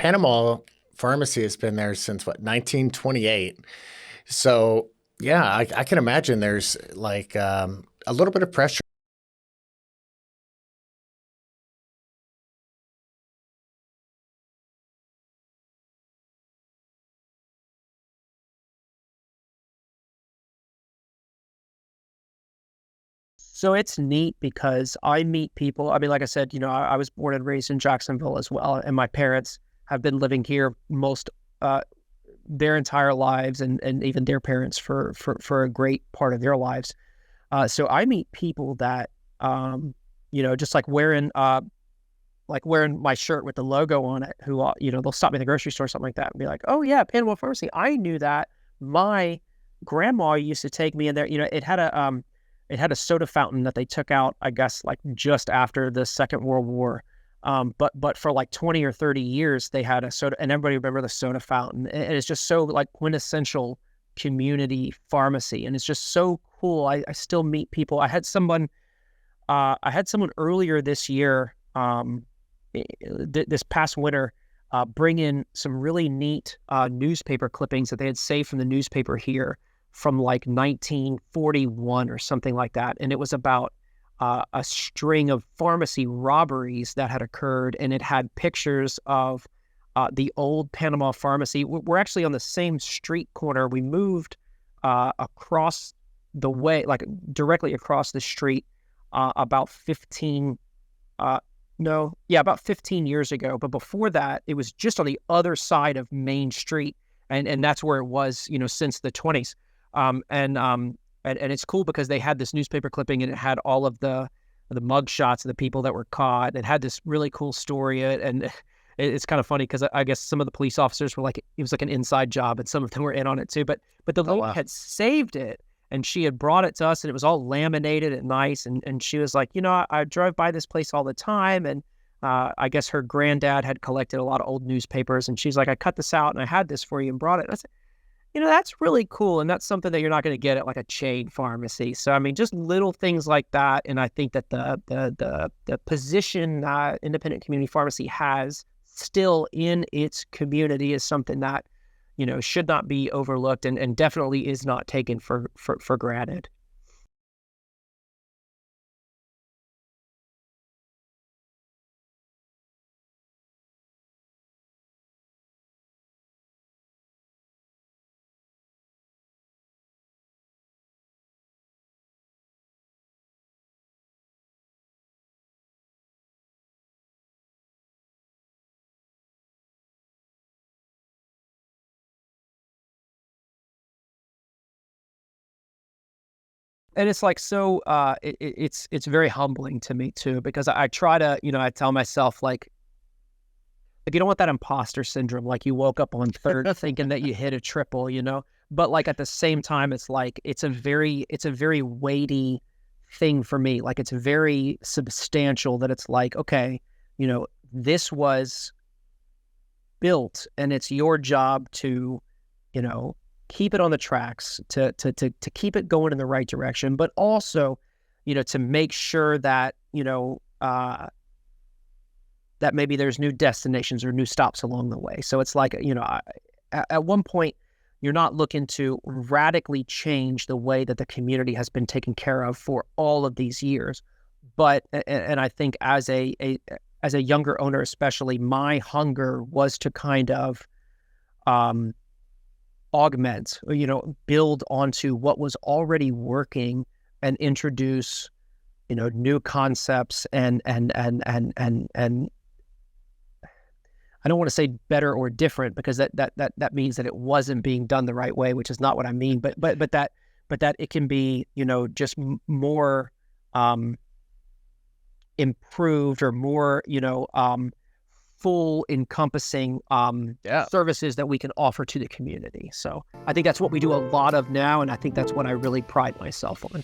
Panama Pharmacy has been there since what, 1928. So yeah, I can imagine there's like a little bit of pressure. So it's neat because I meet people. I mean, like I said, I was born and raised in Jacksonville as well, and my parents have been living here most their entire lives, and even their parents for a great part of their lives. So I meet people that, just like wearing my shirt with the logo on it, who they'll stop me in the grocery store or something like that and be like, "Oh yeah, Panama Pharmacy. I knew that. My grandma used to take me in there. It had a soda fountain that they took out, I guess, like just after the Second World War. But for like 20 or 30 years, they had a soda, and everybody remember the soda fountain. And it's just so like quintessential community pharmacy, and it's just so cool. I still meet people. I had someone earlier this year, this past winter, bring in some really neat newspaper clippings that they had saved from the newspaper here from like 1941 or something like that. And it was about a string of pharmacy robberies that had occurred, and it had pictures of the old Panama Pharmacy. We're actually on the same street corner. We moved across the way, like directly across the street, about 15 about 15 years ago. But before that, it was just on the other side of Main Street. And that's where it was, since the 20s. And it's cool because they had this newspaper clipping, and it had all of the mug shots of the people that were caught. It had this really cool story. And it's kind of funny because I guess some of the police officers were like, it was like an inside job, and some of them were in on it too. But the Oh lady wow. had saved it, and she had brought it to us, and it was all laminated and nice. And she was like, I drove by this place all the time. And I guess her granddad had collected a lot of old newspapers. And she's like, I cut this out and I had this for you and brought it. And I said, that's really cool. And that's something that you're not going to get at like a chain pharmacy. So, I mean, just little things like that. And I think that the position independent community pharmacy has still in its community is something that, should not be overlooked, and definitely is not taken for granted. And it's like, so it's very humbling to me too, because I try to, I tell myself like you don't want that imposter syndrome, like you woke up on third thinking that you hit a triple. But like at the same time, it's like it's a very weighty thing for me. Like it's very substantial that it's like, okay, this was built, and it's your job to, you know, keep it on the tracks, to keep it going in the right direction, but also, to make sure that, that maybe there's new destinations or new stops along the way. So it's like, at one point, you're not looking to radically change the way that the community has been taken care of for all of these years. But, and I think as a younger owner, especially, my hunger was to kind of, augment, build onto what was already working and introduce, new concepts and I don't want to say better or different, because that means that it wasn't being done the right way, which is not what I mean. But that it can be, just more improved, or more, full encompassing Yeah. services that we can offer to the community. So I think that's what we do a lot of now, and I think that's what I really pride myself on.